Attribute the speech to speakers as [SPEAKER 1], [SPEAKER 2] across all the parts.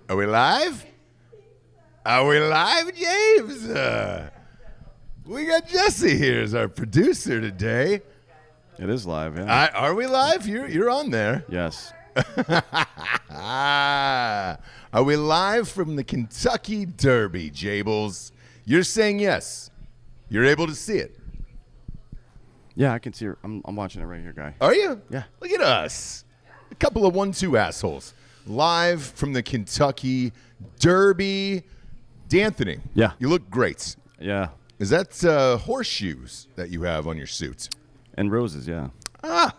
[SPEAKER 1] Are we live? Are we live, James? We got Jessie here as our producer today.
[SPEAKER 2] It is live, yeah.
[SPEAKER 1] Are we live? You're on there.
[SPEAKER 2] Yes.
[SPEAKER 1] Are we live from the Kentucky Derby, Jables? You're saying yes. You're able to see it.
[SPEAKER 2] Yeah, I can see her. I'm watching it right here, guy.
[SPEAKER 1] Are you?
[SPEAKER 2] Yeah.
[SPEAKER 1] Look at us. A couple of 1-2 assholes. Live from the Kentucky Derby. D'Anthony.
[SPEAKER 2] Yeah.
[SPEAKER 1] You look great.
[SPEAKER 2] Yeah.
[SPEAKER 1] Is that horseshoes that you have on your suit?
[SPEAKER 2] And roses, yeah.
[SPEAKER 1] Ah,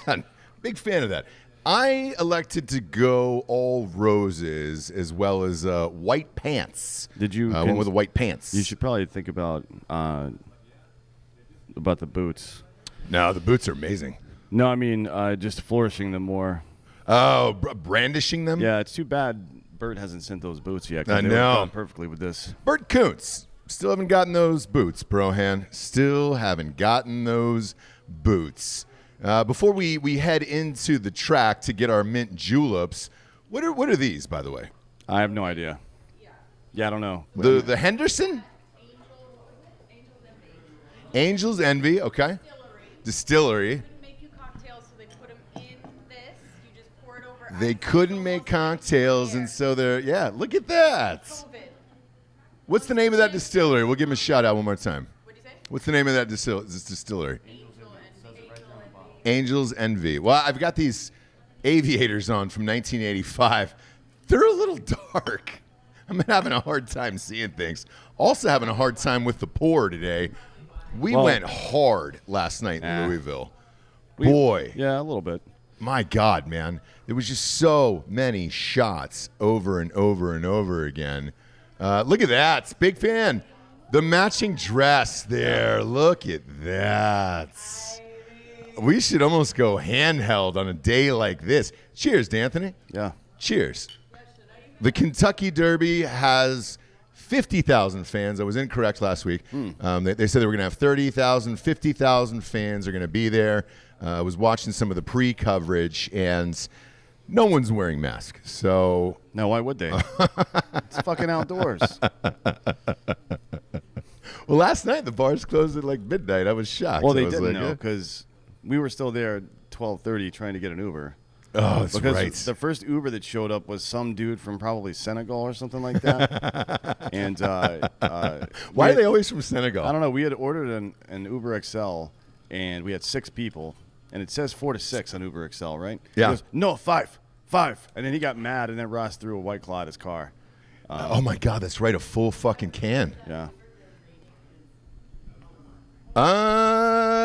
[SPEAKER 1] man. Big fan of that. I elected to go all roses as well as white pants.
[SPEAKER 2] Did you?
[SPEAKER 1] One with the white pants.
[SPEAKER 2] You should probably think about the boots.
[SPEAKER 1] No, the boots are amazing.
[SPEAKER 2] No, I mean just flourishing them more.
[SPEAKER 1] Oh, brandishing them?
[SPEAKER 2] Yeah, it's too bad Bert hasn't sent those boots yet.
[SPEAKER 1] I
[SPEAKER 2] they
[SPEAKER 1] know.
[SPEAKER 2] would have gone perfectly with this.
[SPEAKER 1] Bert Koontz. Still haven't gotten those boots, Brohan. Still haven't gotten those boots. Before we head into the track to get our mint juleps, what are these, by the way?
[SPEAKER 2] I have no idea. Yeah, I don't know.
[SPEAKER 1] The Henderson? Angel's Envy, okay. Distillery.
[SPEAKER 3] Make you cocktails, so they put them in this. You just pour it over.
[SPEAKER 1] They couldn't make cocktails, and so they're, yeah, look at that.
[SPEAKER 3] COVID.
[SPEAKER 1] What's the name of that distillery? We'll give him a shout out one more time.
[SPEAKER 3] What'd you say?
[SPEAKER 1] What's the name of that distillery?
[SPEAKER 3] Angel and
[SPEAKER 1] Angel's Envy. Well, I've got these aviators on from 1985. They're a little dark. I'm having a hard time seeing things. Also having a hard time with the pour today. We went hard last night in Louisville. Boy.
[SPEAKER 2] Yeah, a little bit.
[SPEAKER 1] My God, man. There was just so many shots over and over and over again. Look at that. Big fan. The matching dress there. Look at that. We should almost go handheld on a day like this. Cheers, D'Anthony.
[SPEAKER 2] Yeah.
[SPEAKER 1] Cheers. The Kentucky Derby has 50,000 fans. I was incorrect last week. They said they were going to have 30,000, 50,000 fans are going to be there. I was watching some of the pre-coverage, and no one's wearing masks. So
[SPEAKER 2] No, why would they? It's fucking outdoors.
[SPEAKER 1] Well, last night the bars closed at like midnight. I was shocked.
[SPEAKER 2] Well, they
[SPEAKER 1] I was
[SPEAKER 2] didn't
[SPEAKER 1] like,
[SPEAKER 2] know because we were still there at 12:30 trying to get an Uber.
[SPEAKER 1] Oh, that's
[SPEAKER 2] because
[SPEAKER 1] right.
[SPEAKER 2] The first Uber that showed up was some dude from probably Senegal or something like that. And
[SPEAKER 1] why are they always from Senegal?
[SPEAKER 2] I don't know. We had ordered an Uber XL, and we had 6 people, and it says 4 to 6 on Uber XL, right?
[SPEAKER 1] Yeah.
[SPEAKER 2] He goes, no, 5, and then he got mad, and then Ross threw a White Claw at his car.
[SPEAKER 1] Oh my God, that's right, a full fucking can.
[SPEAKER 2] Yeah.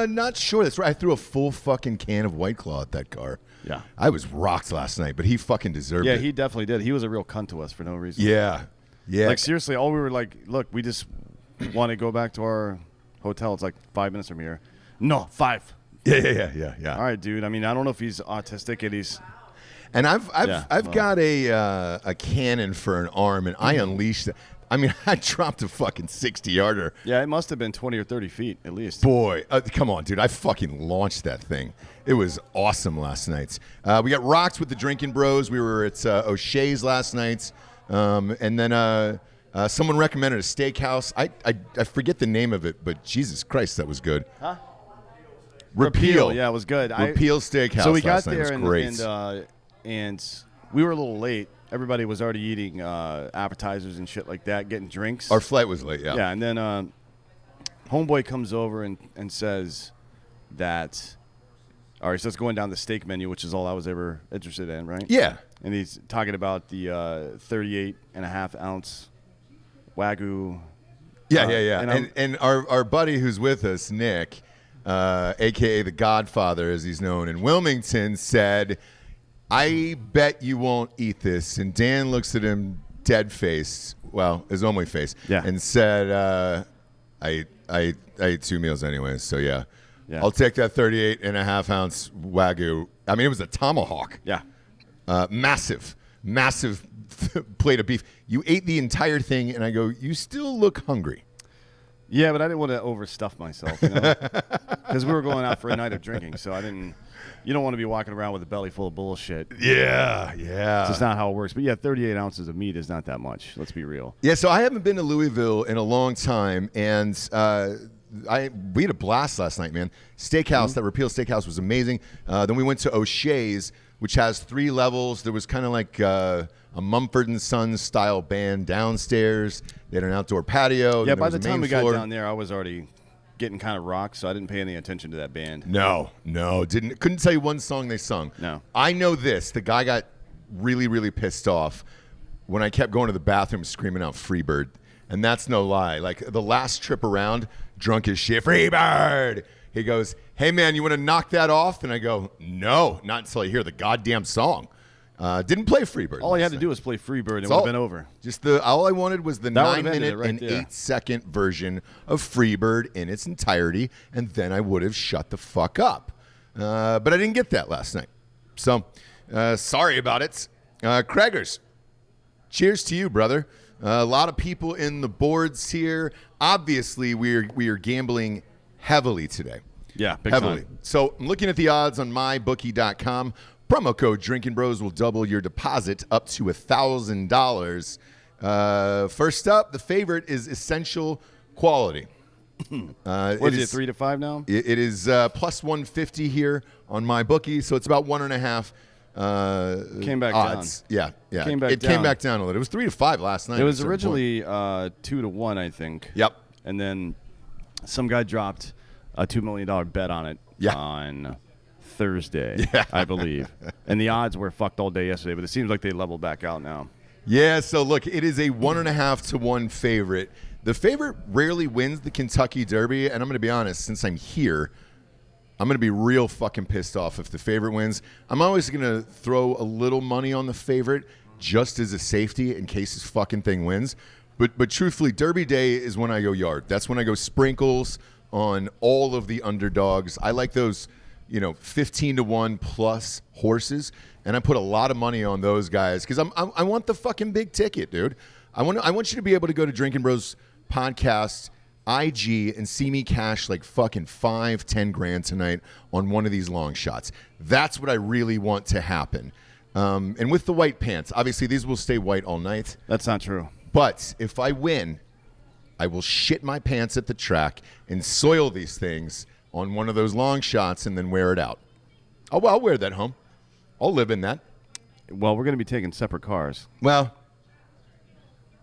[SPEAKER 1] Not sure. That's right. I threw a full fucking can of White Claw at that car.
[SPEAKER 2] Yeah.
[SPEAKER 1] I was rocked last night, but he fucking deserved it.
[SPEAKER 2] Yeah, he definitely did. He was a real cunt to us for no reason.
[SPEAKER 1] Yeah. Yeah.
[SPEAKER 2] Like, seriously, all we were like, look, we just want to go back to our hotel. It's like 5 minutes from here. No, 5.
[SPEAKER 1] Yeah.
[SPEAKER 2] All right, dude. I mean, I don't know if he's autistic and he's...
[SPEAKER 1] And I've got a cannon for an arm, and I unleashed it. I mean, I dropped a fucking 60-yarder.
[SPEAKER 2] Yeah, it must have been 20 or 30 feet at least.
[SPEAKER 1] Boy, come on, dude. I fucking launched that thing. It was awesome last night. We got rocked with the Drinkin Bros. We were at O'Shea's last night. And then someone recommended a steakhouse. I forget the name of it, but Jesus Christ, that was good.
[SPEAKER 2] Huh?
[SPEAKER 1] Repeal.
[SPEAKER 2] Yeah, it was good.
[SPEAKER 1] Repeal Steakhouse.
[SPEAKER 2] So we got
[SPEAKER 1] last night.
[SPEAKER 2] there
[SPEAKER 1] It was great.
[SPEAKER 2] and we were a little late. Everybody was already eating appetizers and shit like that, getting drinks.
[SPEAKER 1] Our flight was late, yeah.
[SPEAKER 2] Yeah, and then homeboy comes over and says that, or he starts going down the steak menu, which is all I was ever interested in, right?
[SPEAKER 1] Yeah.
[SPEAKER 2] And he's talking about the 38.5-ounce Wagyu.
[SPEAKER 1] Yeah. And our buddy who's with us, Nick, a.k.a. the Godfather, as he's known in Wilmington, said, I bet you won't eat this. And Dan looks at him dead-faced, well, his only face, and said, I ate 2 meals anyways, so yeah. I'll take that 38.5-ounce Wagyu. I mean, it was a tomahawk.
[SPEAKER 2] Yeah.
[SPEAKER 1] Massive plate of beef. You ate the entire thing, and I go, you still look hungry.
[SPEAKER 2] Yeah, but I didn't want to overstuff myself, because we were going out for a night of drinking, so I didn't. You don't want to be walking around with a belly full of bullshit.
[SPEAKER 1] Yeah.
[SPEAKER 2] It's just not how it works. But yeah, 38 ounces of meat is not that much. Let's be real.
[SPEAKER 1] Yeah, so I haven't been to Louisville in a long time, and we had a blast last night, man. Steakhouse, that Repeal Steakhouse was amazing. Then we went to O'Shea's, which has 3 levels. There was kind of like a Mumford & Sons style band downstairs. They had an outdoor patio.
[SPEAKER 2] Yeah, by the time we got down there, I was already getting kind of rocked, so I didn't pay any attention to that band.
[SPEAKER 1] No, couldn't tell you one song they sung.
[SPEAKER 2] No.
[SPEAKER 1] I know this. The guy got really, really pissed off when I kept going to the bathroom screaming out Freebird. And that's no lie. Like the last trip around, drunk as shit, Freebird. He goes, hey man, you want to knock that off? And I go, no, not until I hear the goddamn song. Didn't play Freebird.
[SPEAKER 2] All he had to do was play Freebird and it would have been over.
[SPEAKER 1] All I wanted was the 9-minute and 8-second version of Freebird in its entirety, and then I would have shut the fuck up. But I didn't get that last night. So, sorry about it. Craigers, cheers to you, brother. A lot of people in the boards here. Obviously, we are gambling heavily today.
[SPEAKER 2] Yeah, big
[SPEAKER 1] heavily.
[SPEAKER 2] time.
[SPEAKER 1] So I'm looking at the odds on mybookie.com. Promo code Drinkin Bros will double your deposit up to $1,000. First up, the favorite is Essential Quality.
[SPEAKER 2] What is it, 3 to 5 now?
[SPEAKER 1] It is plus 150 here on my bookie, so it's about 1.5.
[SPEAKER 2] Came back
[SPEAKER 1] odds.
[SPEAKER 2] down.
[SPEAKER 1] Yeah.
[SPEAKER 2] Came back
[SPEAKER 1] came back down a little. It was 3 to 5 last night.
[SPEAKER 2] It was originally 2 to 1, I think.
[SPEAKER 1] Yep.
[SPEAKER 2] And then some guy dropped a $2 million bet on it on Thursday, I believe. And the odds were fucked all day yesterday, but it seems like they leveled back out now.
[SPEAKER 1] Yeah, so look, it is a 1.5 to 1 favorite. The favorite rarely wins the Kentucky Derby, and I'm going to be honest, since I'm here, I'm going to be real fucking pissed off if the favorite wins. I'm always going to throw a little money on the favorite just as a safety in case this fucking thing wins. But truthfully, Derby Day is when I go yard. That's when I go sprinkles on all of the underdogs. I like those 15 to 1 plus horses, and I put a lot of money on those guys because I want the fucking big ticket, dude. I want you to be able to go to Drinkin Bros podcast IG and see me cash like fucking 5-10 grand tonight on one of these long shots. That's what I really want to happen. And with the white pants, obviously these will stay white all night.
[SPEAKER 2] That's not true.
[SPEAKER 1] But if I win, I will shit my pants at the track and soil these things on one of those long shots and then wear it out. I'll wear that home. I'll live in that.
[SPEAKER 2] Well, we're going to be taking separate cars.
[SPEAKER 1] Well,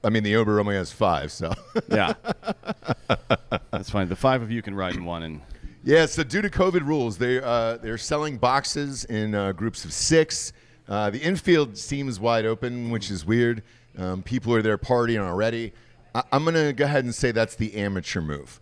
[SPEAKER 1] I mean, the Uber only has 5, so.
[SPEAKER 2] Yeah. That's fine. The 5 of you can ride in one. And
[SPEAKER 1] yeah, so due to COVID rules, they're selling boxes in groups of 6. The infield seems wide open, which is weird. People are there partying already. I'm going to go ahead and say that's the amateur move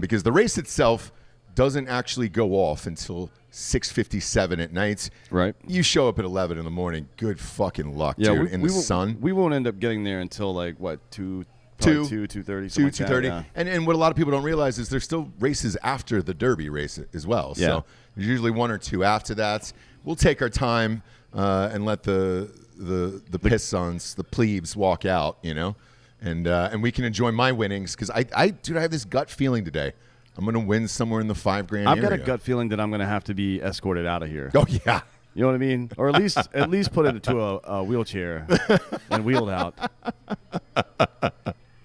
[SPEAKER 1] because the race itself doesn't actually go off until 6:57 at night.
[SPEAKER 2] Right.
[SPEAKER 1] You show up at 11 in the morning. Good fucking luck, dude, in the sun.
[SPEAKER 2] We won't end up getting there until like, what, 2:30,
[SPEAKER 1] 2:30.
[SPEAKER 2] Yeah.
[SPEAKER 1] And what a lot of people don't realize is there's still races after the Derby race as well.
[SPEAKER 2] Yeah.
[SPEAKER 1] So there's usually 1 or 2 after that. We'll take our time and let the pissons, the plebes walk out, and we can enjoy my winnings because I have this gut feeling today. I'm going to win somewhere in the $5 grand
[SPEAKER 2] I've
[SPEAKER 1] area.
[SPEAKER 2] got a gut feeling that I'm going to have to be escorted out of here.
[SPEAKER 1] Oh, yeah.
[SPEAKER 2] You know what I mean? Or at least put into a wheelchair and wheeled out.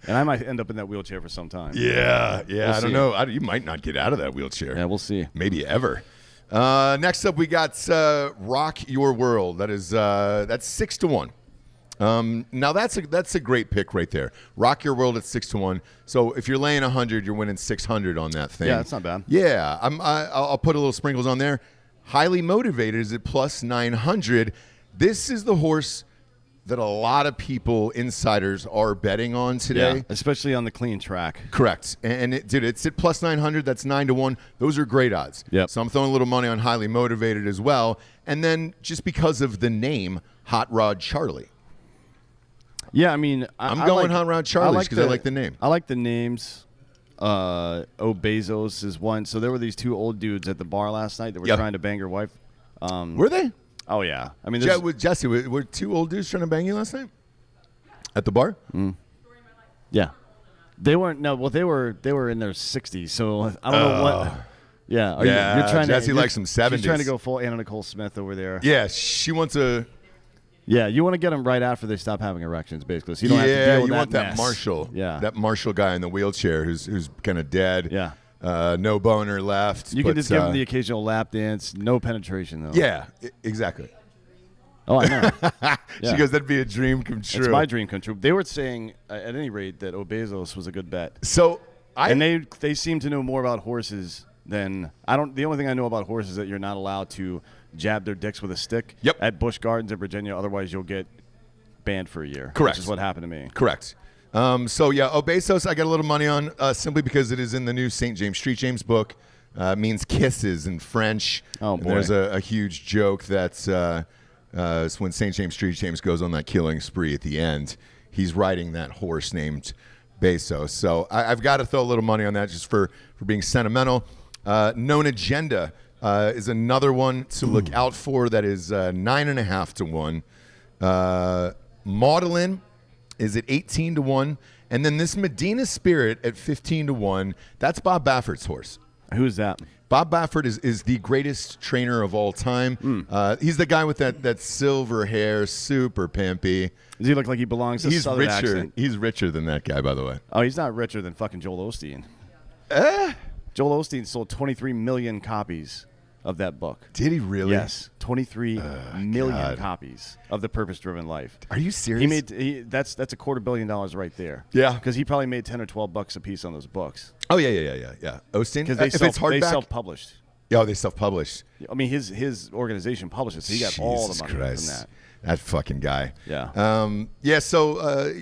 [SPEAKER 2] And I might end up in that wheelchair for some time.
[SPEAKER 1] Yeah.
[SPEAKER 2] We'll
[SPEAKER 1] I don't know. You might not get out of that wheelchair.
[SPEAKER 2] Yeah, we'll see.
[SPEAKER 1] Maybe ever. Next up, we got Rock Your World. That's 6 to 1. Now that's a great pick right there. Rock Your World at 6 to 1. So if you're laying 100, you're winning 600 on that thing.
[SPEAKER 2] Yeah, that's not bad.
[SPEAKER 1] Yeah, I'll put a little sprinkles on there. Highly Motivated is at plus 900. This is the horse that a lot of people, insiders, are betting on today.
[SPEAKER 2] Yeah, especially on the clean track.
[SPEAKER 1] Correct. And it's at plus 900. That's 9 to 1. Those are great odds.
[SPEAKER 2] Yep.
[SPEAKER 1] So I'm throwing a little money on Highly Motivated as well. And then just because of the name, Hot Rod Charlie.
[SPEAKER 2] Yeah, I mean,
[SPEAKER 1] I'm going Hot Rod Charlie because I like the name.
[SPEAKER 2] I like the names. Bezos is one. So there were these 2 old dudes at the bar last night that were trying to bang your wife.
[SPEAKER 1] Were they?
[SPEAKER 2] Oh, yeah. I mean,
[SPEAKER 1] with Jessie, were 2 old dudes trying to bang you last night? At the bar?
[SPEAKER 2] Yeah. They weren't. No, well, they were in their 60s. So I don't know what. Yeah, you're trying
[SPEAKER 1] Jessie
[SPEAKER 2] to.
[SPEAKER 1] likes some 70s.
[SPEAKER 2] She's trying to go full Anna Nicole Smith over there.
[SPEAKER 1] Yeah, she wants a.
[SPEAKER 2] Yeah, you want to get them right after they stop having erections, basically. So you don't have to deal with
[SPEAKER 1] you want that
[SPEAKER 2] mess.
[SPEAKER 1] Marshall.
[SPEAKER 2] Yeah,
[SPEAKER 1] that Marshall guy in the wheelchair who's kind of dead.
[SPEAKER 2] Yeah.
[SPEAKER 1] No boner left.
[SPEAKER 2] You can just give them the occasional lap dance. No penetration, though.
[SPEAKER 1] Yeah, exactly.
[SPEAKER 2] Oh, I know.
[SPEAKER 1] She goes, that'd be a dream come true.
[SPEAKER 2] It's my dream come true. They were saying, at any rate, that Obezos was a good bet.
[SPEAKER 1] So
[SPEAKER 2] and they seem to know more about horses than I don't. The only thing I know about horses is that you're not allowed to jab their dicks with a stick at Busch Gardens in Virginia. Otherwise, you'll get banned for a year.
[SPEAKER 1] Correct.
[SPEAKER 2] Which is what happened to me.
[SPEAKER 1] Correct. So, yeah, Obesos I got a little money on simply because it is in the new St. James Street James book. Means kisses in French.
[SPEAKER 2] Oh, boy.
[SPEAKER 1] And there's a huge joke that's when St. James Street James goes on that killing spree at the end, he's riding that horse named Bezos. So I've got to throw a little money on that just for being sentimental. Known Agenda is another one to look out for. That is 9.5 to 1. Maudlin is at 18 to 1. And then this Medina Spirit at 15 to 1. That's Bob Baffert's horse.
[SPEAKER 2] Who's that?
[SPEAKER 1] Bob Baffert is the greatest trainer of all time. He's the guy with that silver hair, super pimpy.
[SPEAKER 2] Does he look like he belongs to Southern
[SPEAKER 1] richer.
[SPEAKER 2] accent?
[SPEAKER 1] He's richer than that guy, by the way.
[SPEAKER 2] Oh, he's not richer than fucking Joel Osteen. Joel Osteen sold 23 million copies of that book.
[SPEAKER 1] Did he really?
[SPEAKER 2] Yes, 23 million copies of The Purpose-Driven Life.
[SPEAKER 1] Are you serious?
[SPEAKER 2] He made that's $250 million right there.
[SPEAKER 1] Yeah,
[SPEAKER 2] because he probably made $10 or $12 a piece on those books.
[SPEAKER 1] Oh yeah. Osteen,
[SPEAKER 2] because
[SPEAKER 1] it's hardback,
[SPEAKER 2] they self-published.
[SPEAKER 1] Yeah, they self-published.
[SPEAKER 2] I mean, his organization published it, so he got all the money from that.
[SPEAKER 1] That fucking guy.
[SPEAKER 2] Yeah.
[SPEAKER 1] So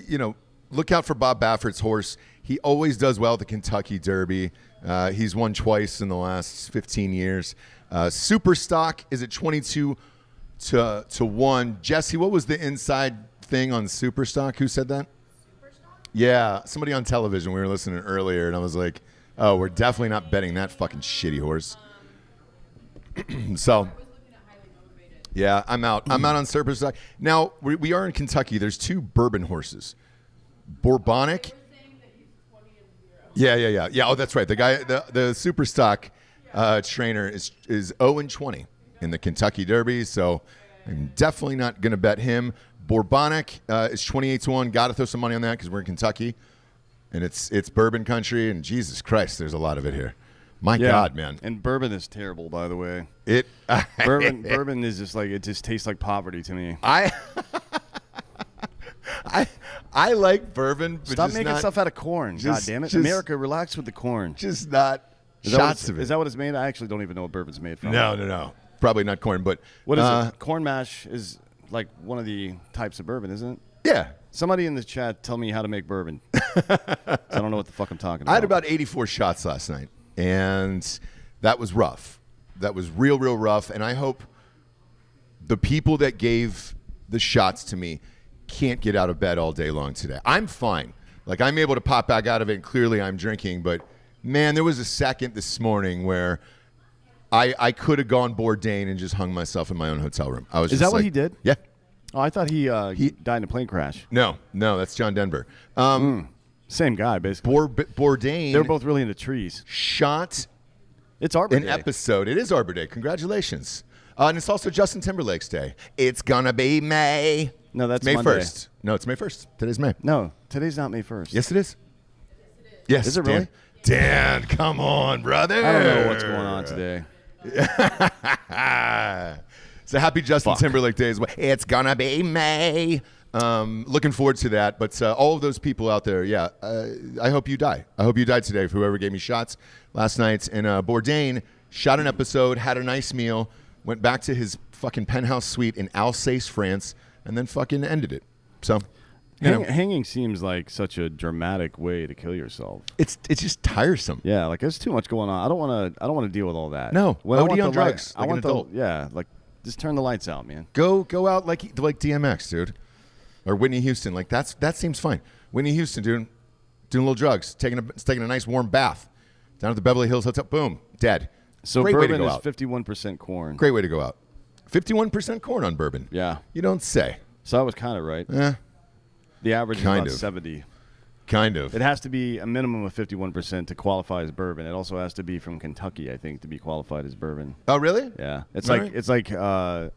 [SPEAKER 1] look out for Bob Baffert's horse. He always does well at the Kentucky Derby. He's won twice in the last 15 years. Super Stock is at 22 to 1. Jessie, what was the inside thing on Super Stock? Who said that?
[SPEAKER 3] Super Stock?
[SPEAKER 1] Yeah, somebody on television. We were listening earlier, and I was like, oh, we're definitely not betting that fucking shitty horse. So, yeah, I'm out. I'm out on Super Stock. Now, we are in Kentucky. There's 2 bourbon horses. Bourbonic. Yeah. Oh, that's right. The guy, the Super Stock trainer is 0-20 in the Kentucky Derby, so I'm definitely not going to bet him. Bourbonic is 28 to 1. Got to throw some money on that because we're in Kentucky, and it's bourbon country. And Jesus Christ, there's a lot of it here. My God, man.
[SPEAKER 2] And bourbon is terrible, by the way. Bourbon is just like, it just tastes like poverty to me.
[SPEAKER 1] I like bourbon, but
[SPEAKER 2] stop making stuff out of corn. God damn it, America, relax with the corn.
[SPEAKER 1] Just not shots of it.
[SPEAKER 2] Is that what it's made? I actually don't even know what bourbon's made from.
[SPEAKER 1] No. Probably not corn, but
[SPEAKER 2] what is it? Corn mash is like one of the types of bourbon, isn't it?
[SPEAKER 1] Yeah.
[SPEAKER 2] Somebody in the chat tell me how to make bourbon. I don't know what the fuck I'm talking about.
[SPEAKER 1] I had about 84 shots last night, and that was rough. That was real rough, and I hope the people that gave the shots to me can't get out of bed all day long today. I'm fine. Like, I'm able to pop back out of it, and clearly I'm drinking, but man, there was a second this morning where I could have gone Bourdain and just hung myself in my own hotel room. I was.
[SPEAKER 2] Is that what he did?
[SPEAKER 1] Yeah.
[SPEAKER 2] Oh, I thought he died in a plane crash.
[SPEAKER 1] No, that's John Denver.
[SPEAKER 2] Same guy, basically.
[SPEAKER 1] Bourdain.
[SPEAKER 2] They're both really into trees.
[SPEAKER 1] Shot.
[SPEAKER 2] It's Arbor Day.
[SPEAKER 1] An episode. It is Arbor Day. Congratulations. And it's also Justin Timberlake's day. It's gonna be May.
[SPEAKER 2] No, that's
[SPEAKER 1] May
[SPEAKER 2] Monday.
[SPEAKER 1] 1st. No, it's May 1st. Today's May.
[SPEAKER 2] No, today's not May 1st.
[SPEAKER 1] Yes, it is. Yes.
[SPEAKER 2] Is it really?
[SPEAKER 1] Dan, come on, brother.
[SPEAKER 2] I don't know what's going on today.
[SPEAKER 1] So happy Justin Timberlake Day as well. It's gonna be May. Looking forward to that. But all of those people out there, I hope you die. I hope you died today for whoever gave me shots last night. And Bourdain shot an episode, had a nice meal, went back to his fucking penthouse suite in Alsace, France, and then fucking ended it. So,
[SPEAKER 2] hanging seems like such a dramatic way to kill yourself.
[SPEAKER 1] It's just tiresome.
[SPEAKER 2] Yeah, like there's too much going on. I don't want to deal with all that.
[SPEAKER 1] No, OD on drugs.
[SPEAKER 2] I want just turn the lights out, man.
[SPEAKER 1] Go out like DMX, dude, or Whitney Houston. Like that seems fine. Whitney Houston, dude, doing a little drugs, taking a nice warm bath down at the Beverly Hills Hotel. Boom, dead.
[SPEAKER 2] So
[SPEAKER 1] great
[SPEAKER 2] bourbon
[SPEAKER 1] way to go
[SPEAKER 2] is 51% corn.
[SPEAKER 1] Great way to go out. 51% corn on bourbon.
[SPEAKER 2] Yeah,
[SPEAKER 1] you don't say.
[SPEAKER 2] So I was kind of right.
[SPEAKER 1] Yeah,
[SPEAKER 2] the average is about 70.
[SPEAKER 1] Kind of.
[SPEAKER 2] It has to be a minimum of 51% to qualify as bourbon. It also has to be from Kentucky, I think, to be qualified as bourbon.
[SPEAKER 1] Oh, really?
[SPEAKER 2] Yeah. It's
[SPEAKER 1] All
[SPEAKER 2] like
[SPEAKER 1] right.
[SPEAKER 2] it's like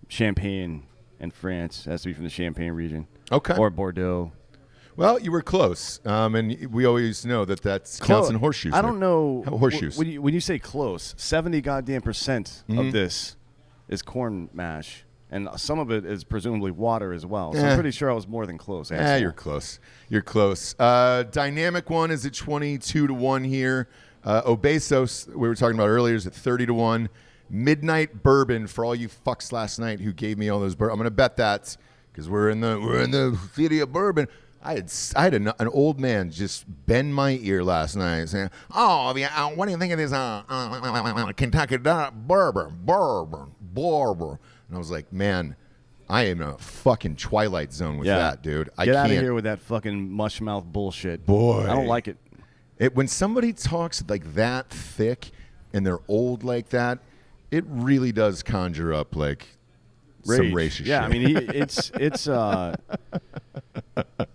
[SPEAKER 2] Champagne in France. It has to be from the Champagne region.
[SPEAKER 1] Okay.
[SPEAKER 2] Or Bordeaux.
[SPEAKER 1] Well, you were close, and we always know that counts in horseshoes.
[SPEAKER 2] I don't know.
[SPEAKER 1] Horseshoes.
[SPEAKER 2] When you say close, 70 goddamn percent of this is corn mash, and some of it is presumably water as well. So I'm pretty sure I was more than close.
[SPEAKER 1] Yeah, you're close. You're close. Dynamic one is at 22-1 here. Obesos, we were talking about earlier, is at 30-1. Midnight Bourbon for all you fucks last night who gave me all those bourbon. I'm gonna bet that because we're in the city of bourbon. I had an old man just bend my ear last night saying, "Oh, yeah, what do you think of this Kentucky bourbon?" And I was like, "Man, I am in a fucking Twilight Zone with that, dude. I
[SPEAKER 2] Get
[SPEAKER 1] can't
[SPEAKER 2] out of here with that fucking mushmouth bullshit.
[SPEAKER 1] Boy.
[SPEAKER 2] I don't like it.
[SPEAKER 1] When somebody talks like that thick and they're old like that, it really does conjure up like some racist shit.
[SPEAKER 2] Yeah, I mean, it's.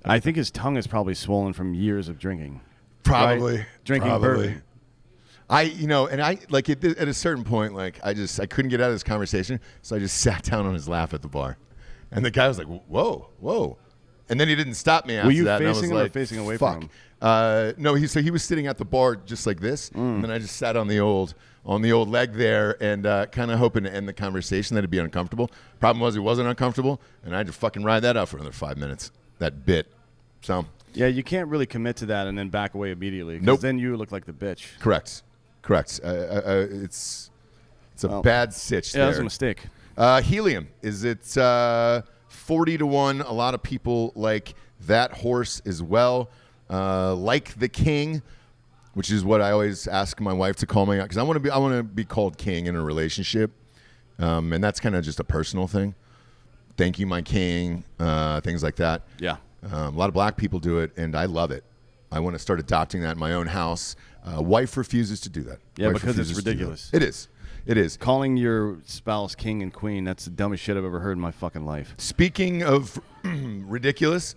[SPEAKER 2] I think his tongue is probably swollen from years of drinking.
[SPEAKER 1] Probably.
[SPEAKER 2] Right? Drinking
[SPEAKER 1] probably.
[SPEAKER 2] bourbon.
[SPEAKER 1] And I like at a certain point, like I couldn't get out of this conversation, so I just sat down on his lap at the bar, and the guy was like, "Whoa," and then he didn't stop me after
[SPEAKER 2] Were you
[SPEAKER 1] that.
[SPEAKER 2] facing
[SPEAKER 1] and I was
[SPEAKER 2] him
[SPEAKER 1] like,
[SPEAKER 2] or facing away
[SPEAKER 1] Fuck.
[SPEAKER 2] from him?
[SPEAKER 1] No, he was sitting at the bar just like this, and then I just sat on the old leg there, and kind of hoping to end the conversation that it'd be uncomfortable. Problem was, he wasn't uncomfortable, and I had to fucking ride that out for another 5 minutes. That bit, so
[SPEAKER 2] Yeah, you can't really commit to that and then back away immediately. 'Cause
[SPEAKER 1] Nope.
[SPEAKER 2] then you look like the bitch.
[SPEAKER 1] correct. It's a bad sitch
[SPEAKER 2] Yeah,
[SPEAKER 1] there.
[SPEAKER 2] that's a mistake.
[SPEAKER 1] Helium is 40-1. A lot of people like that horse as well. Like the king, which is what I always ask my wife to call me, because I want to be called king in a relationship, and that's kind of just a personal thing. Thank you, my king. Things like that.
[SPEAKER 2] Yeah.
[SPEAKER 1] A lot of black people do it, and I love it. I want to start adopting that in my own house. Wife refuses to do that.
[SPEAKER 2] Yeah,
[SPEAKER 1] Wife
[SPEAKER 2] because it's
[SPEAKER 1] refuses to do that.
[SPEAKER 2] ridiculous.
[SPEAKER 1] It is. It is.
[SPEAKER 2] Calling your spouse king and queen, that's the dumbest shit I've ever heard in my fucking life.
[SPEAKER 1] Speaking of ridiculous,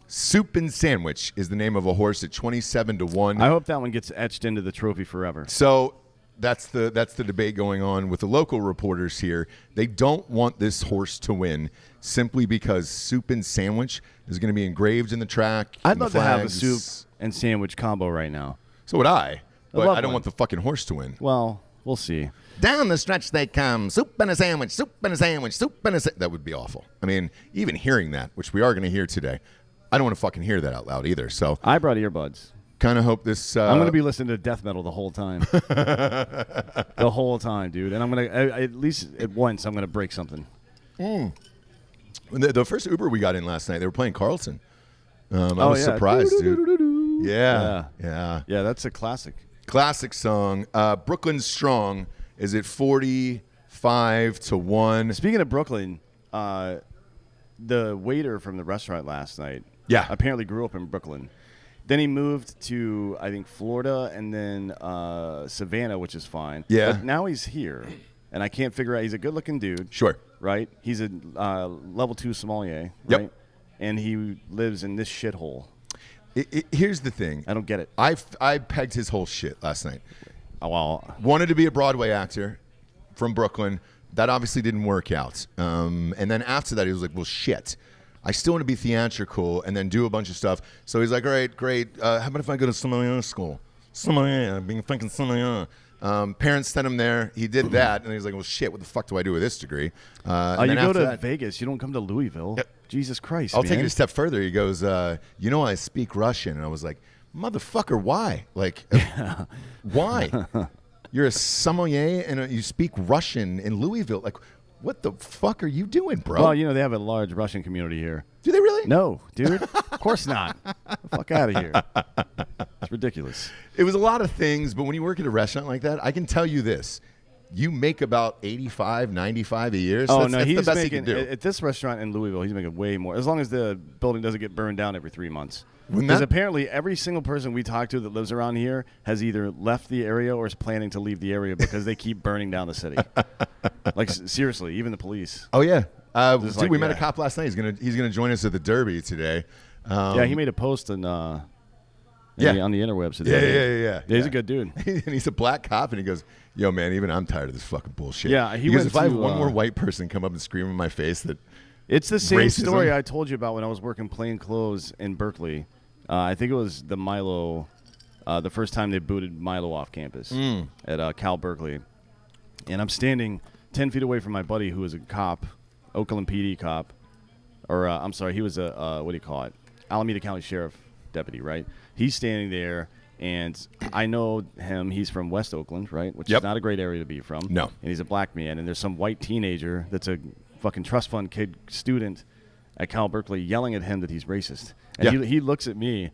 [SPEAKER 1] Soup and Sandwich is the name of a horse at 27-1.
[SPEAKER 2] I hope that one gets etched into the trophy forever.
[SPEAKER 1] So that's the debate going on with the local reporters here. They don't want this horse to win simply because Soup and Sandwich is going to be engraved in the track.
[SPEAKER 2] I'd
[SPEAKER 1] and the
[SPEAKER 2] love to have a
[SPEAKER 1] flags.
[SPEAKER 2] soup and sandwich combo right now.
[SPEAKER 1] So would I. But
[SPEAKER 2] love
[SPEAKER 1] I don't
[SPEAKER 2] one.
[SPEAKER 1] want the fucking horse to win.
[SPEAKER 2] Well, we'll see.
[SPEAKER 1] Down the stretch they come, soup and a sandwich, soup and a sandwich, soup and a That would be awful. I mean, even hearing that, which we are going to hear today, I don't want to fucking hear that out loud either. So
[SPEAKER 2] I brought earbuds.
[SPEAKER 1] kind of hope this...
[SPEAKER 2] I'm going to be listening to death metal the whole time. The whole time, dude. And I'm going to, at least at once, I'm going to break something.
[SPEAKER 1] The first Uber we got in last night, they were playing Carlton. I
[SPEAKER 2] Oh,
[SPEAKER 1] was
[SPEAKER 2] yeah.
[SPEAKER 1] surprised, dude.
[SPEAKER 2] Doo-doo-doo-doo-doo.
[SPEAKER 1] Yeah.
[SPEAKER 2] Yeah, that's a classic.
[SPEAKER 1] Classic song. Brooklyn Strong is at 45-1.
[SPEAKER 2] Speaking of Brooklyn, the waiter from the restaurant last night apparently grew up in Brooklyn. Then he moved to, I think, Florida and then Savannah, which is fine.
[SPEAKER 1] Yeah.
[SPEAKER 2] But now he's here, and I can't figure out. He's a good-looking dude.
[SPEAKER 1] Sure.
[SPEAKER 2] Right? He's a level 2 sommelier,
[SPEAKER 1] Yep.
[SPEAKER 2] right? And he lives in this shithole.
[SPEAKER 1] Here's the thing.
[SPEAKER 2] I don't get it.
[SPEAKER 1] I pegged his whole shit last night.
[SPEAKER 2] Oh, well,
[SPEAKER 1] Wanted to be a Broadway actor from Brooklyn. That obviously didn't work out. And then after that, he was like, well, shit. I still want to be theatrical and then do a bunch of stuff. So he's like, all right, great. How about if I go to sommelier school? Sommelier. I've been thinking sommelier. Parents sent him there. He did that. And he's like, well, shit, what the fuck do I do with this degree?
[SPEAKER 2] you
[SPEAKER 1] then
[SPEAKER 2] go
[SPEAKER 1] after
[SPEAKER 2] to
[SPEAKER 1] that-
[SPEAKER 2] Vegas. You don't come to Louisville.
[SPEAKER 1] Yep.
[SPEAKER 2] Jesus Christ,
[SPEAKER 1] I'll
[SPEAKER 2] man.
[SPEAKER 1] take it a step further. He goes, you know, I speak Russian. And I was like, motherfucker, why? Like, why? You're a sommelier and you speak Russian in Louisville. Like, what the fuck are you doing, bro?
[SPEAKER 2] Well, you know, they have a large Russian community here.
[SPEAKER 1] Do they really?
[SPEAKER 2] No, dude. Of course not. Get the fuck out of here. It's ridiculous.
[SPEAKER 1] It was a lot of things, but when you work at a restaurant like that, I can tell you this. You make about 85, 95 a year. So that's
[SPEAKER 2] he's
[SPEAKER 1] the best
[SPEAKER 2] making,
[SPEAKER 1] he can do.
[SPEAKER 2] at this restaurant in Louisville, he's making way more. As long as the building doesn't get burned down every 3 months.
[SPEAKER 1] Wouldn't
[SPEAKER 2] Because
[SPEAKER 1] that-
[SPEAKER 2] apparently every single person we talk to that lives around here has either left the area or is planning to leave the area because they keep burning down the city. Like, seriously, even the police.
[SPEAKER 1] Oh, yeah. Dude,
[SPEAKER 2] like,
[SPEAKER 1] we met a
[SPEAKER 2] yeah.
[SPEAKER 1] cop last night. He's gonna join us at the Derby today.
[SPEAKER 2] Yeah, he made a post on on the interwebs today.
[SPEAKER 1] Yeah.
[SPEAKER 2] He's a good dude.
[SPEAKER 1] And he's a black cop, and he goes, yo, man, even I'm tired of this fucking bullshit.
[SPEAKER 2] Yeah,
[SPEAKER 1] he goes, if I have one more white person come up and scream in my face that
[SPEAKER 2] it's the same
[SPEAKER 1] racism.
[SPEAKER 2] story I told you about when I was working plain clothes in Berkeley. I think it was the Milo, the first time they booted Milo off campus at Cal Berkeley. And I'm standing 10 feet away from my buddy who was a cop, Oakland PD cop. Or, I'm sorry, he was a, what do you call it? Alameda County Sheriff deputy, right? He's standing there, and I know him. He's from West Oakland, right? Which is not a great area to be from.
[SPEAKER 1] No.
[SPEAKER 2] And he's a black man, and there's some white teenager that's a fucking trust fund kid student at Cal Berkeley yelling at him that he's racist. And he looks at me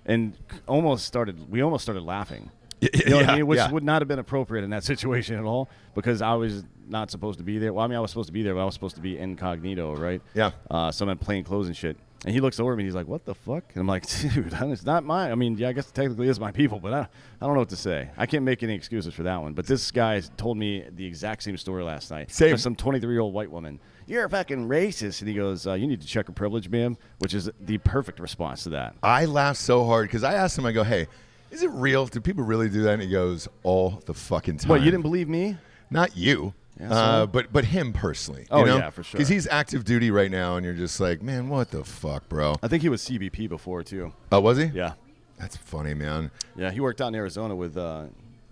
[SPEAKER 2] and we almost started laughing. You know what I mean? Which would not have been appropriate in that situation at all because I was not supposed to be there. Well, I mean, I was supposed to be there, but I was supposed to be incognito, right?
[SPEAKER 1] Yeah.
[SPEAKER 2] So I'm in plain clothes and shit. And he looks over at me and he's like, what the fuck? And I'm like, dude, it's not mine. I mean, yeah, I guess it technically is my people, but I don't know what to say. I can't make any excuses for that one. But this guy told me the exact same story last night.
[SPEAKER 1] Same.
[SPEAKER 2] Some 23-year-old white woman. You're a fucking racist. And he goes, you need to check your privilege, ma'am, which is the perfect response to that.
[SPEAKER 1] I laughed so hard because I asked him, I go, hey, is it real? Do people really do that? And he goes, all the fucking time.
[SPEAKER 2] What, you didn't believe me?
[SPEAKER 1] Not you.
[SPEAKER 2] Yeah,
[SPEAKER 1] but him personally.
[SPEAKER 2] Oh,
[SPEAKER 1] you know?
[SPEAKER 2] yeah, for sure.
[SPEAKER 1] Because he's active duty right now, and you're just like, man, what the fuck, bro?
[SPEAKER 2] I think he was CBP before, too.
[SPEAKER 1] Oh, was he?
[SPEAKER 2] Yeah.
[SPEAKER 1] That's funny, man.
[SPEAKER 2] Yeah, he worked out in Arizona with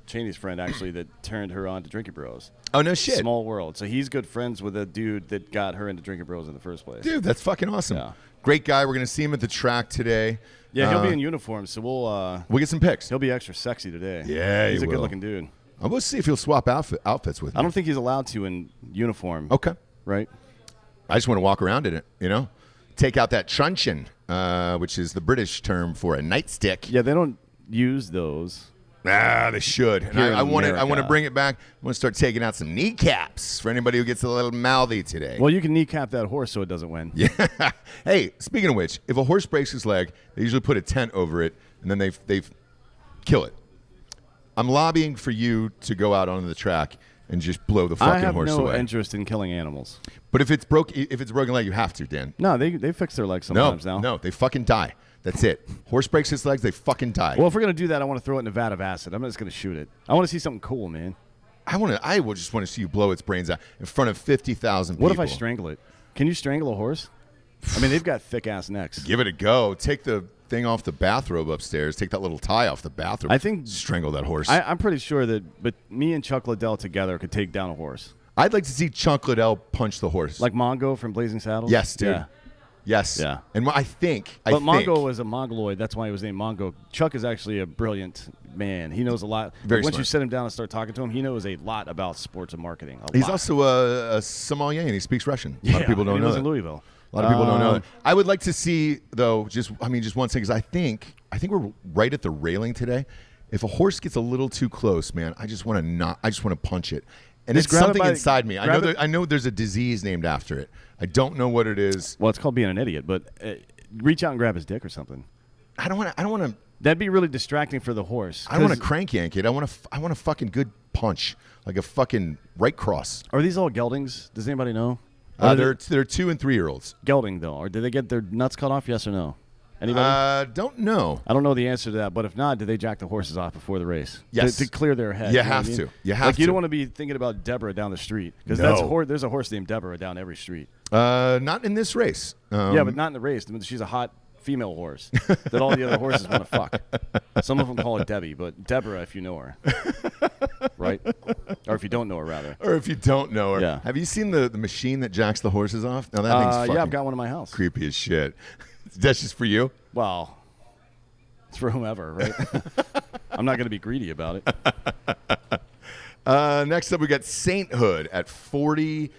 [SPEAKER 2] Cheney's friend, actually, that turned her on to Drinkin Bros.
[SPEAKER 1] Oh, no shit.
[SPEAKER 2] Small world. So he's good friends with a dude that got her into Drinkin Bros in the first place.
[SPEAKER 1] Dude, that's fucking awesome.
[SPEAKER 2] Yeah.
[SPEAKER 1] Great guy. We're going to see him at the track today.
[SPEAKER 2] Yeah, he'll be in uniform, so we'll
[SPEAKER 1] get some pics.
[SPEAKER 2] He'll be extra sexy today.
[SPEAKER 1] Yeah,
[SPEAKER 2] he's
[SPEAKER 1] he
[SPEAKER 2] a
[SPEAKER 1] will.
[SPEAKER 2] good-looking dude.
[SPEAKER 1] I'm going to see if he'll swap outfits with me.
[SPEAKER 2] I don't think he's allowed to in uniform.
[SPEAKER 1] Okay.
[SPEAKER 2] Right?
[SPEAKER 1] I just want to walk around in it, you know? Take out that truncheon, which is the British term for a nightstick.
[SPEAKER 2] Yeah, they don't use those.
[SPEAKER 1] They should. And I want to bring it back. I want to start taking out some kneecaps for anybody who gets a little mouthy today.
[SPEAKER 2] Well, you can kneecap that horse so it doesn't win.
[SPEAKER 1] Yeah. Hey, speaking of which, if a horse breaks his leg, they usually put a tent over it, and then they kill it. I'm lobbying for you to go out onto the track and just blow the fucking horse away.
[SPEAKER 2] I have no interest in killing animals.
[SPEAKER 1] But if it's broken leg, you have to, Dan.
[SPEAKER 2] No, they fix their legs sometimes now.
[SPEAKER 1] No, they fucking die. That's it. Horse breaks his legs, they fucking die.
[SPEAKER 2] Well, if we're going to do that, I want to throw it in a vat of acid. I'm not just going to shoot it. I want to see something cool, man.
[SPEAKER 1] I would just want to see you blow its brains out in front of 50,000 people.
[SPEAKER 2] What if I strangle it? Can you strangle a horse? I mean, they've got thick-ass necks.
[SPEAKER 1] Give it a go. Take the thing off the bathrobe upstairs. Take that little tie off the bathrobe.
[SPEAKER 2] I think
[SPEAKER 1] strangle that horse.
[SPEAKER 2] I'm pretty sure that me and Chuck Liddell together could take down a horse.
[SPEAKER 1] I'd like to see Chuck Liddell punch the horse.
[SPEAKER 2] Like Mongo from Blazing Saddles?
[SPEAKER 1] Yes, dude.
[SPEAKER 2] Yeah.
[SPEAKER 1] Yes.
[SPEAKER 2] Yeah.
[SPEAKER 1] And I think.
[SPEAKER 2] But Mongo was a Mongoloid. That's why he was named Mongo. Chuck is actually a brilliant man. He knows a lot.
[SPEAKER 1] Very
[SPEAKER 2] Once
[SPEAKER 1] smart.
[SPEAKER 2] you sit him down and start talking to him, he knows a lot about sports and marketing.
[SPEAKER 1] He's also a sommelier, and he speaks Russian. A lot of people don't know
[SPEAKER 2] that. He lives
[SPEAKER 1] that.
[SPEAKER 2] in Louisville.
[SPEAKER 1] A lot of people don't know that. I would like to see, though, just one thing, because I think we're right at the railing today. If a horse gets a little too close, man, I just want to punch it. And
[SPEAKER 2] Just
[SPEAKER 1] it's
[SPEAKER 2] grab it
[SPEAKER 1] something
[SPEAKER 2] by-
[SPEAKER 1] inside me. I know there's a disease named after it. I don't know what it is.
[SPEAKER 2] Well, it's called being an idiot, but reach out and grab his dick or something.
[SPEAKER 1] I don't want to.
[SPEAKER 2] That'd be really distracting for the horse.
[SPEAKER 1] I don't want to crank yank it. I want a fucking good punch, like a fucking right cross.
[SPEAKER 2] Are these all geldings? Does anybody know?
[SPEAKER 1] They're 2 and 3 year olds.
[SPEAKER 2] Gelding though, or did they get their nuts cut off? Yes or no? Anybody?
[SPEAKER 1] Don't know.
[SPEAKER 2] I don't know the answer to that, but if not, do they jack the horses off before the race?
[SPEAKER 1] Yes.
[SPEAKER 2] To clear their head.
[SPEAKER 1] You
[SPEAKER 2] know what
[SPEAKER 1] have
[SPEAKER 2] I mean?
[SPEAKER 1] to. You have
[SPEAKER 2] like you
[SPEAKER 1] to.
[SPEAKER 2] don't want to be thinking about Deborah down the street because
[SPEAKER 1] No.
[SPEAKER 2] there's a horse named Deborah down every street.
[SPEAKER 1] Not in this race.
[SPEAKER 2] Yeah, but not in the race. I mean, she's a hot female horse that all the other horses want to fuck. Some of them call her Debbie, but Deborah if you know her. Right? Or if you don't know her, rather.
[SPEAKER 1] Or if you don't know her.
[SPEAKER 2] Yeah.
[SPEAKER 1] Have you seen the machine that jacks the horses off? Now that thing's fucking
[SPEAKER 2] yeah, I've got one in my house.
[SPEAKER 1] creepy as shit. That's just for you?
[SPEAKER 2] Well, it's for whomever, right? I'm not going to be greedy about it.
[SPEAKER 1] Next up, we got Sainthood at 40-1.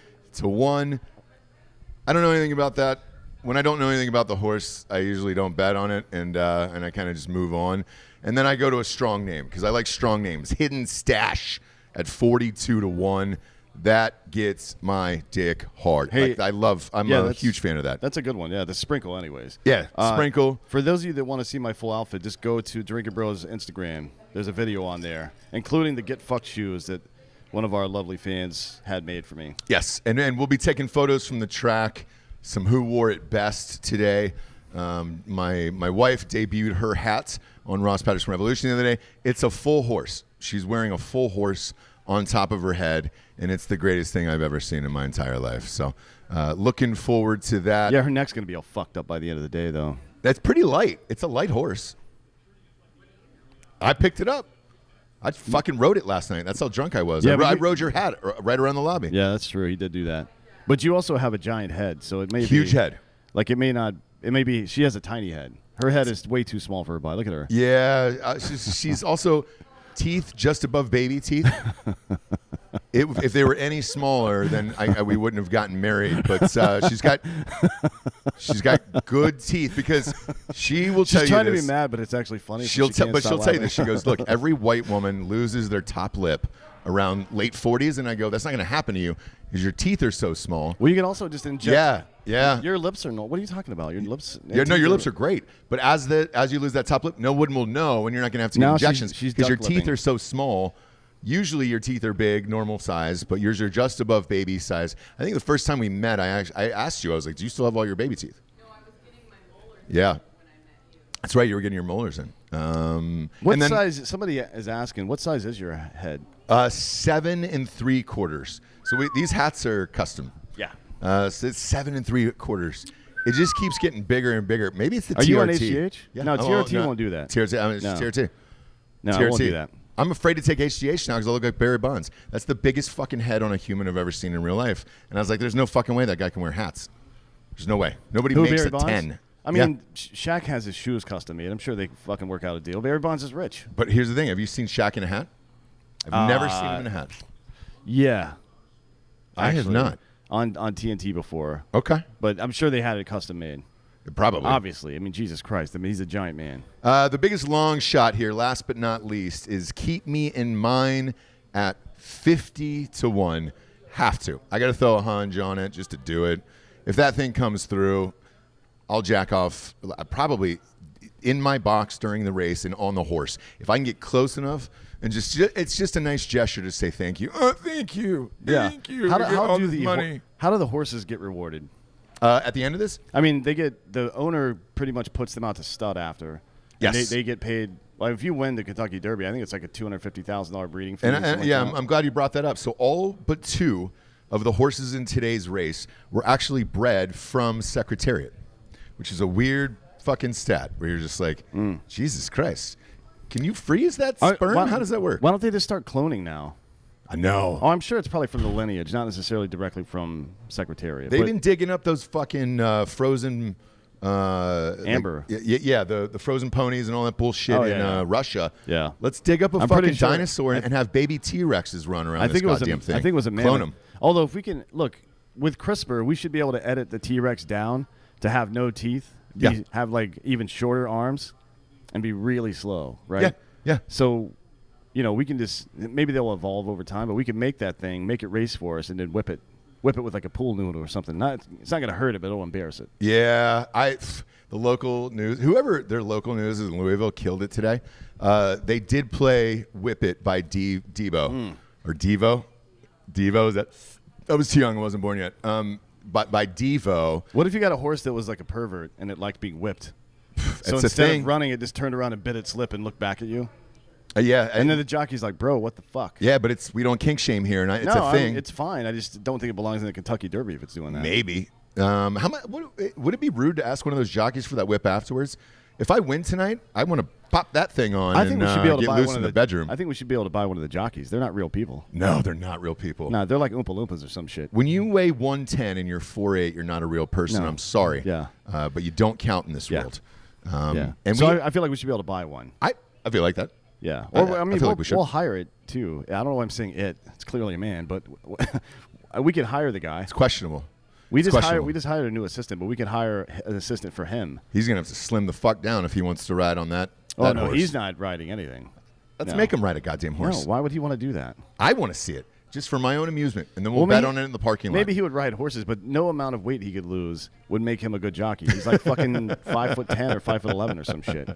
[SPEAKER 1] I don't know anything about that. When I don't know anything about the horse, I usually don't bet on it, and I kind of just move on. And then I go to a strong name because I like strong names. Hidden Stash at 42-1. That gets my dick hard.
[SPEAKER 2] Hey,
[SPEAKER 1] I'm a huge fan of that.
[SPEAKER 2] That's a good one. Yeah, the sprinkle, anyways.
[SPEAKER 1] Yeah, sprinkle.
[SPEAKER 2] For those of you that want to see my full outfit, just go to Drinkin Bros Instagram. There's a video on there, including the Get Fucked shoes that one of our lovely fans had made for me.
[SPEAKER 1] Yes, and we'll be taking photos from the track, some who wore it best today. My wife debuted her hat on Ross Patterson Revolution the other day. It's a full horse. She's wearing a full horse on top of her head, and it's the greatest thing I've ever seen in my entire life. So looking forward to that.
[SPEAKER 2] Yeah, her neck's going to be all fucked up by the end of the day, though.
[SPEAKER 1] That's pretty light. It's a light horse. I picked it up. I fucking rode it last night. That's how drunk I was.
[SPEAKER 2] Yeah,
[SPEAKER 1] I rode your hat right around the lobby.
[SPEAKER 2] Yeah, that's true. He did do that. But you also have a giant head, so it may be...
[SPEAKER 1] Huge head.
[SPEAKER 2] Like, it may not... It may be... She has a tiny head. Her head is way too small for her body. Look at her.
[SPEAKER 1] Yeah. She's also teeth just above baby teeth. If they were any smaller, then we wouldn't have gotten married. But she's got good teeth because she will tell you this.
[SPEAKER 2] She's trying to be mad, but it's actually funny.
[SPEAKER 1] She'll tell you this. She goes, look, every white woman loses their top lip around late 40s, and I go, that's not going to happen to you because your teeth are so small.
[SPEAKER 2] Well, you can also just inject.
[SPEAKER 1] Yeah.
[SPEAKER 2] Your lips are no. What are you talking about? Your lips.
[SPEAKER 1] Your lips are great, but as you lose that top lip, no one will know, and you're not going to have to get injections because your teeth are so small. Usually your teeth are big, normal size, but yours are just above baby size. I think the first time we met, I asked you, I was like, do you still have all your baby teeth?
[SPEAKER 3] No, I was getting my molars
[SPEAKER 1] in when I met
[SPEAKER 3] you.
[SPEAKER 1] That's right, you were getting your molars in.
[SPEAKER 2] What size, somebody is asking, what size is your head?
[SPEAKER 1] 7 3/4. So these hats are custom.
[SPEAKER 2] Yeah.
[SPEAKER 1] So it's 7 3/4. It just keeps getting bigger and bigger. Maybe it's the TRT.
[SPEAKER 2] Are you on HGH?
[SPEAKER 1] Yeah.
[SPEAKER 2] No, TRT won't do that.
[SPEAKER 1] TRT. I mean, it's TRT.
[SPEAKER 2] No,
[SPEAKER 1] TRT.
[SPEAKER 2] I won't do that.
[SPEAKER 1] I'm afraid to take HGH now because I look like Barry Bonds. That's the biggest fucking head on a human I've ever seen in real life. And I was like, there's no fucking way that guy can wear hats. There's no way. Nobody makes
[SPEAKER 2] Barry
[SPEAKER 1] a
[SPEAKER 2] Bonds?
[SPEAKER 1] 10.
[SPEAKER 2] I mean, Shaq has his shoes custom made. I'm sure they can fucking work out a deal. Barry Bonds is rich.
[SPEAKER 1] But here's the thing. Have you seen Shaq in a hat? I've never seen him in a hat.
[SPEAKER 2] Yeah.
[SPEAKER 1] I have not.
[SPEAKER 2] On TNT before.
[SPEAKER 1] Okay.
[SPEAKER 2] But I'm sure they had it custom made.
[SPEAKER 1] Probably.
[SPEAKER 2] Obviously. I mean, Jesus Christ. I mean, he's a giant man.
[SPEAKER 1] The biggest long shot here, last but not least, is keep me in mind at 50-1. Have to. I got to throw a hunch on it just to do it. If that thing comes through, I'll jack off probably in my box during the race and on the horse. If I can get close enough and it's just a nice gesture to say thank you. Oh, thank you. Thank you.
[SPEAKER 2] How do the horses get rewarded?
[SPEAKER 1] At the end of this?
[SPEAKER 2] I mean, the owner pretty much puts them out to stud after.
[SPEAKER 1] Yes.
[SPEAKER 2] They get paid. Like if you win the Kentucky Derby, I think it's like a $250,000 breeding fee.
[SPEAKER 1] I'm glad you brought that up. So all but 2 of the horses in today's race were actually bred from Secretariat, which is a weird fucking stat where you're just like, Jesus Christ. Can you freeze that sperm? How does that work?
[SPEAKER 2] Why don't they just start cloning now?
[SPEAKER 1] I know.
[SPEAKER 2] Oh, I'm sure it's probably from the lineage, not necessarily directly from Secretariat.
[SPEAKER 1] They've been digging up those fucking frozen...
[SPEAKER 2] Amber.
[SPEAKER 1] The frozen ponies and all that bullshit in Russia.
[SPEAKER 2] Yeah.
[SPEAKER 1] Let's dig up a fucking dinosaur and have baby T-Rexes run around this goddamn thing.
[SPEAKER 2] I think it was a mammoth.
[SPEAKER 1] Clone them.
[SPEAKER 2] Although if we can, look, with CRISPR, we should be able to edit the T-Rex down to have no teeth, have like even shorter arms, and be really slow, right?
[SPEAKER 1] Yeah.
[SPEAKER 2] So... we can just maybe they'll evolve over time, but we can make that thing, make it race for us, and then whip it with like a pool noodle or something. It's not going to hurt it, but it'll embarrass it.
[SPEAKER 1] Yeah, the local news, whoever their local news is in Louisville, killed it today. They did play "Whip It" by Devo or Devo. Devo, is that was too young. I wasn't born yet. But by Devo.
[SPEAKER 2] What if you got a horse that was like a pervert and it liked being whipped? So
[SPEAKER 1] it's
[SPEAKER 2] instead of running, it just turned around and bit its lip and looked back at you. And then the jockey's like, "Bro, what the fuck?"
[SPEAKER 1] Yeah, but we don't kink shame here, and it's a thing.
[SPEAKER 2] It's fine. I just don't think it belongs in the Kentucky Derby if it's doing that.
[SPEAKER 1] Maybe. How much? Would it be rude to ask one of those jockeys for that whip afterwards? If I win tonight, I want to pop that thing on.
[SPEAKER 2] I think we should be able to buy
[SPEAKER 1] loose
[SPEAKER 2] one
[SPEAKER 1] in
[SPEAKER 2] of
[SPEAKER 1] the bedroom.
[SPEAKER 2] I think we should be able to buy one of the jockeys. They're not real people.
[SPEAKER 1] No, they're not real people.
[SPEAKER 2] No, they're like Oompa Loompas or some shit.
[SPEAKER 1] When you weigh 110 and you're 4'8", you're not a real person. No. I'm sorry.
[SPEAKER 2] Yeah.
[SPEAKER 1] But you don't count in this world.
[SPEAKER 2] And so I feel like we should be able to buy one.
[SPEAKER 1] I feel like that.
[SPEAKER 2] Yeah. Or, I feel
[SPEAKER 1] like we should.
[SPEAKER 2] We'll hire it, too. I don't know why I'm saying it. It's clearly a man, but we could hire the guy.
[SPEAKER 1] It's questionable.
[SPEAKER 2] We just hired a new assistant, but we could hire an assistant for him.
[SPEAKER 1] He's going to have to slim the fuck down if he wants to ride on that
[SPEAKER 2] horse.
[SPEAKER 1] He's
[SPEAKER 2] not riding anything.
[SPEAKER 1] Let's make him ride a goddamn horse.
[SPEAKER 2] No, why would he want to do that?
[SPEAKER 1] I want to see it, just for my own amusement, and then we'll bet on it in the parking lot.
[SPEAKER 2] Maybe he would ride horses, but no amount of weight he could lose would make him a good jockey. He's like fucking 5'10" or 5'11" or some shit.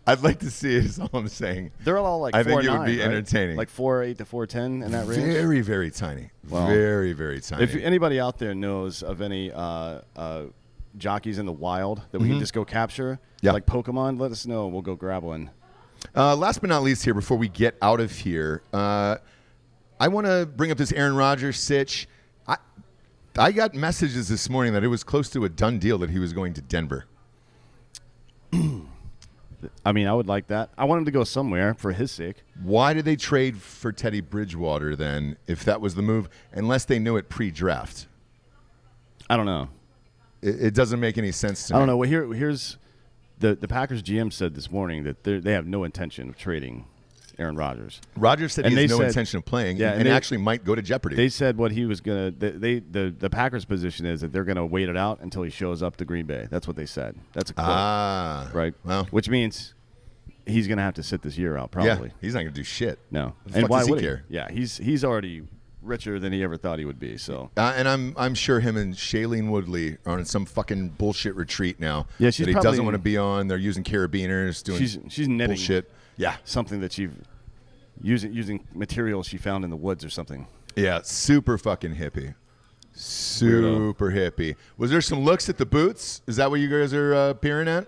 [SPEAKER 1] I'd like to see it, is all I'm saying.
[SPEAKER 2] They're all like 4'9",
[SPEAKER 1] I think it would be entertaining.
[SPEAKER 2] Like 4'8" to 4'10" in that range.
[SPEAKER 1] Very, very tiny. Well, very, very tiny.
[SPEAKER 2] If anybody out there knows of any jockeys in the wild that we can just go capture, like Pokemon, let us know. We'll go grab one.
[SPEAKER 1] Last but not least here, before we get out of here, I want to bring up this Aaron Rodgers sitch. I got messages this morning that it was close to a done deal that he was going to Denver.
[SPEAKER 2] I mean, I would like that. I want him to go somewhere for his sake.
[SPEAKER 1] Why did they trade for Teddy Bridgewater then, if that was the move, unless they knew it pre-draft?
[SPEAKER 2] I don't know.
[SPEAKER 1] It doesn't make any sense to me.
[SPEAKER 2] I don't know. Well, here's the Packers GM said this morning that they have no intention of trading Aaron Rodgers.
[SPEAKER 1] Rodgers said he has no intention of playing, and actually might go to jeopardy.
[SPEAKER 2] They said what he was going to – the Packers' position is that they're going to wait it out until he shows up to Green Bay. That's what they said. That's a quote. Right?
[SPEAKER 1] Well.
[SPEAKER 2] Which means he's going to have to sit this year out probably.
[SPEAKER 1] Yeah, he's not going to do shit.
[SPEAKER 2] No.
[SPEAKER 1] And why would he care?
[SPEAKER 2] Yeah, he's already richer than he ever thought he would be. So.
[SPEAKER 1] And I'm sure him and Shailene Woodley are on some fucking bullshit retreat now.
[SPEAKER 2] Yeah, she's
[SPEAKER 1] that he doesn't want to be on. They're using carabiners, doing
[SPEAKER 2] she's knitting
[SPEAKER 1] bullshit. Yeah,
[SPEAKER 2] something that she using materials she found in the woods or something.
[SPEAKER 1] Yeah, super fucking hippie. Super hippie. Was there some looks at the boots? Is that what you guys are peering at?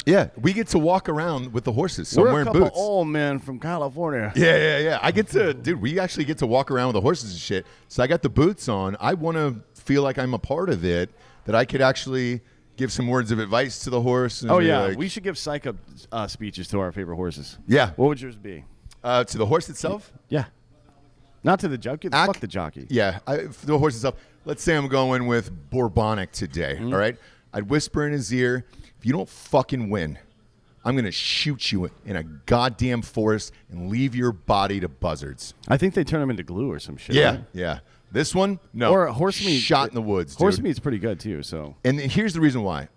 [SPEAKER 1] Yeah, we get to walk around with the horses. So
[SPEAKER 2] We're
[SPEAKER 1] I'm wearing
[SPEAKER 2] a couple
[SPEAKER 1] boots.
[SPEAKER 2] old men from California.
[SPEAKER 1] Yeah. I get to, dude, we actually get to walk around with the horses and shit. So I got the boots on. I want to feel like I'm a part of it, that I could actually give some words of advice to the horse. And
[SPEAKER 2] we should give psych-up speeches to our favorite horses.
[SPEAKER 1] Yeah.
[SPEAKER 2] What would yours be?
[SPEAKER 1] To the horse itself?
[SPEAKER 2] Yeah. Not to the jockey. Fuck the jockey.
[SPEAKER 1] Yeah, the horse itself. Let's say I'm going with Bourbonic today, all right? I'd whisper in his ear, if you don't fucking win, I'm going to shoot you in a goddamn forest and leave your body to buzzards.
[SPEAKER 2] I think they turn him into glue or some shit.
[SPEAKER 1] Yeah,
[SPEAKER 2] right?
[SPEAKER 1] yeah. This one, no.
[SPEAKER 2] Or horse meat.
[SPEAKER 1] Shot in the woods, dude.
[SPEAKER 2] Horse meat's pretty good, too. So.
[SPEAKER 1] And here's the reason why.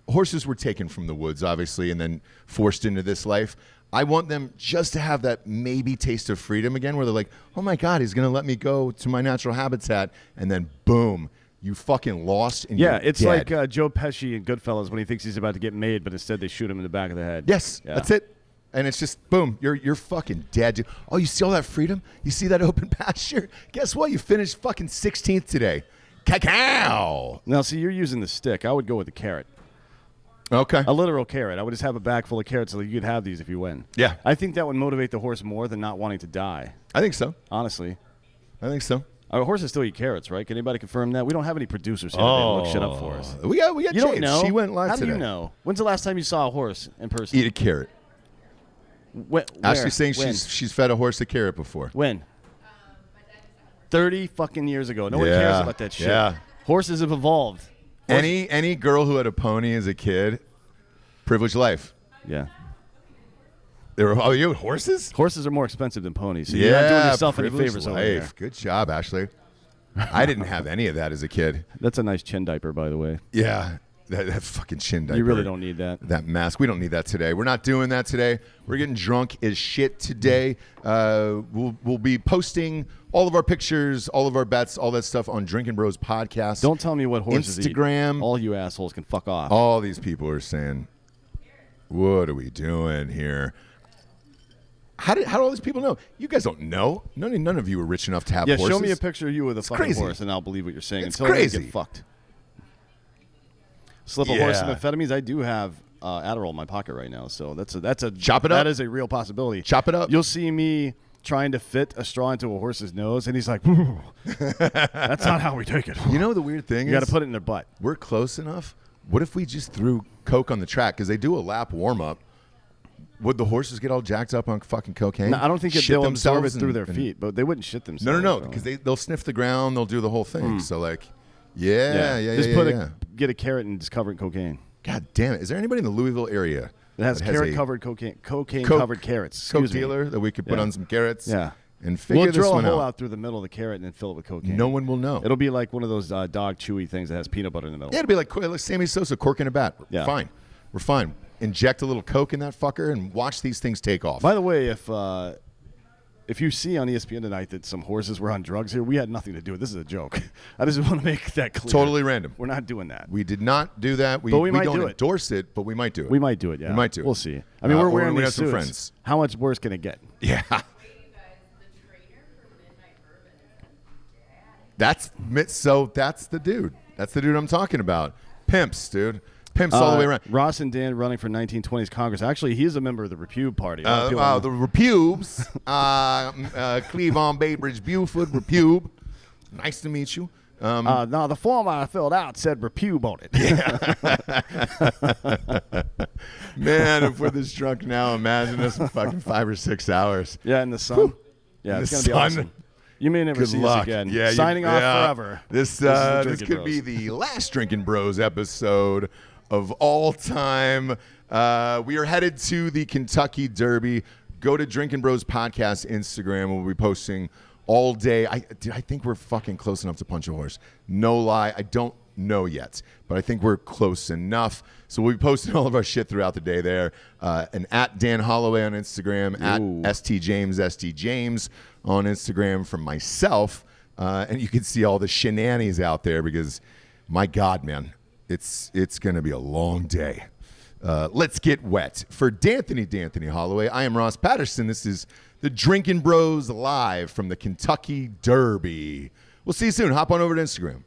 [SPEAKER 1] Horses were taken from the woods, obviously, and then forced into this life. I want them just to have that maybe taste of freedom again, where they're like, oh, my God, he's going to let me go to my natural habitat. And then, boom, you fucking lost and you're
[SPEAKER 2] it's
[SPEAKER 1] dead.
[SPEAKER 2] like Joe Pesci in Goodfellas when he thinks he's about to get made, but instead they shoot him in the back of the head.
[SPEAKER 1] Yes, that's it. And it's just, boom, you're fucking dead, dude. Oh, you see all that freedom? You see that open pasture? Guess what? You finished fucking 16th today. Cacao.
[SPEAKER 2] Now, see, you're using the stick. I would go with the carrot.
[SPEAKER 1] Okay.
[SPEAKER 2] A literal carrot. I would just have a bag full of carrots so that you could have these if you win.
[SPEAKER 1] Yeah.
[SPEAKER 2] I think that would motivate the horse more than not wanting to die.
[SPEAKER 1] I think so.
[SPEAKER 2] Honestly.
[SPEAKER 1] I think so.
[SPEAKER 2] Our horses still eat carrots, right? Can anybody confirm that? We don't have any producers here that look shit up for us.
[SPEAKER 1] We got
[SPEAKER 2] You
[SPEAKER 1] Jade.
[SPEAKER 2] don't know.
[SPEAKER 1] She went live
[SPEAKER 2] How
[SPEAKER 1] today.
[SPEAKER 2] do you know? When's the last time you saw a horse in person?
[SPEAKER 1] Eat a carrot.
[SPEAKER 2] Where?
[SPEAKER 1] Ashley's saying
[SPEAKER 2] When?
[SPEAKER 1] she's fed a horse a carrot before.
[SPEAKER 2] When? 30 fucking years ago. Nobody cares about that shit.
[SPEAKER 1] Yeah.
[SPEAKER 2] Horses have evolved.
[SPEAKER 1] Any girl who had a pony as a kid, privileged life.
[SPEAKER 2] Yeah.
[SPEAKER 1] You had horses?
[SPEAKER 2] Horses are more expensive than ponies. So you're not doing yourself any
[SPEAKER 1] privileged
[SPEAKER 2] favors over
[SPEAKER 1] life.
[SPEAKER 2] there.
[SPEAKER 1] Good job, Ashley. I didn't have any of that as a kid.
[SPEAKER 2] That's a nice chin diaper, by the way.
[SPEAKER 1] Yeah. That fucking chin diaper.
[SPEAKER 2] You really don't need that.
[SPEAKER 1] That mask. We don't need that today. We're not doing that today. We're getting drunk as shit today. We'll be posting all of our pictures, all of our bets, all that stuff on Drinkin Bros podcast.
[SPEAKER 2] Don't tell me what horses
[SPEAKER 1] Instagram.
[SPEAKER 2] eat. All you assholes can fuck off.
[SPEAKER 1] All these people are saying, what are we doing here? How do all these people know? You guys don't know. None of you are rich enough to have horses.
[SPEAKER 2] Show me a picture of you with a fucking
[SPEAKER 1] crazy.
[SPEAKER 2] horse, and I'll believe what you're saying.
[SPEAKER 1] It's
[SPEAKER 2] until
[SPEAKER 1] crazy.
[SPEAKER 2] I get fucked. Slip a horse amphetamines. I do have Adderall in my pocket right now, so that's a
[SPEAKER 1] chop it up.
[SPEAKER 2] That is a real possibility.
[SPEAKER 1] Chop it up.
[SPEAKER 2] You'll see me trying to fit a straw into a horse's nose, and he's like, "That's not how we take it."
[SPEAKER 1] You know the weird thing
[SPEAKER 2] is, you got to put it in their butt.
[SPEAKER 1] We're close enough. What if we just threw Coke on the track because they do a lap warm up? Would the horses get all jacked up on fucking cocaine?
[SPEAKER 2] No, I don't think they'll absorb it through their feet, but they wouldn't shit themselves.
[SPEAKER 1] No, because they'll sniff the ground. They'll do the whole thing. So like, yeah.
[SPEAKER 2] Just get a carrot and just cover it in cocaine.
[SPEAKER 1] God damn it! Is there anybody in the Louisville area
[SPEAKER 2] that has carrot-covered cocaine covered carrots?
[SPEAKER 1] Coke dealer that we could put on some carrots.
[SPEAKER 2] Yeah.
[SPEAKER 1] And figure this
[SPEAKER 2] drill
[SPEAKER 1] one
[SPEAKER 2] a hole
[SPEAKER 1] out.
[SPEAKER 2] out through the middle of the carrot and then fill it with cocaine.
[SPEAKER 1] No one will know.
[SPEAKER 2] It'll be like one of those dog chewy things that has peanut butter in the middle.
[SPEAKER 1] Yeah, it'll be like Sammy Sosa corking a bat.
[SPEAKER 2] Yeah.
[SPEAKER 1] Fine. We're fine. Inject a little Coke in that fucker and watch these things take off.
[SPEAKER 2] By the way, if you see on ESPN tonight that some horses were on drugs here, we had nothing to do with it. This is a joke. I just want to make that clear.
[SPEAKER 1] Totally random.
[SPEAKER 2] We're not doing that.
[SPEAKER 1] We did not do that. We
[SPEAKER 2] might
[SPEAKER 1] don't
[SPEAKER 2] do it.
[SPEAKER 1] endorse it, but we might do it.
[SPEAKER 2] We might do it, yeah.
[SPEAKER 1] We might do it.
[SPEAKER 2] We'll see. I mean, we're wearing
[SPEAKER 1] we
[SPEAKER 2] these
[SPEAKER 1] have some
[SPEAKER 2] suits.
[SPEAKER 1] friends.
[SPEAKER 2] How much worse can it get?
[SPEAKER 1] Yeah. That's the dude. That's the dude I'm talking about. Pimps, dude. Pimps all the way around.
[SPEAKER 2] Ross and Dan running for 1920s Congress. Actually, he's a member of the Repube Party.
[SPEAKER 1] The Repubes. Cleavon, Bay Bridge, Buford, Repube. Nice to meet you.
[SPEAKER 2] No, the form I filled out said Repube on it.
[SPEAKER 1] Yeah. Man, if we're this drunk now, imagine us in fucking 5 or 6 hours.
[SPEAKER 2] Yeah, in the sun.
[SPEAKER 1] Whew.
[SPEAKER 2] Yeah,
[SPEAKER 1] in
[SPEAKER 2] it's
[SPEAKER 1] the
[SPEAKER 2] going to be
[SPEAKER 1] sun.
[SPEAKER 2] awesome. You may never
[SPEAKER 1] Good
[SPEAKER 2] see
[SPEAKER 1] luck.
[SPEAKER 2] us again.
[SPEAKER 1] Yeah,
[SPEAKER 2] Signing off forever.
[SPEAKER 1] This
[SPEAKER 2] Drinkin'
[SPEAKER 1] could
[SPEAKER 2] Bros.
[SPEAKER 1] be the last Drinkin' Bros episode of all time. We are headed to the Kentucky Derby. Go to Drinkin' Bros Podcast Instagram. We'll be posting all day. I think we're fucking close enough to punch a horse. No lie. I don't know yet, but I think we're close enough. So we'll be posting all of our shit throughout the day there. And at Dan Holloway on Instagram, at ST James on Instagram from myself. And you can see all the shenanigans out there because, my God, man, it's going to be a long day. Let's get wet. For D'Anthony Holloway, I am Ross Patterson. This is the Drinkin' Bros live from the Kentucky Derby. We'll see you soon. Hop on over to Instagram.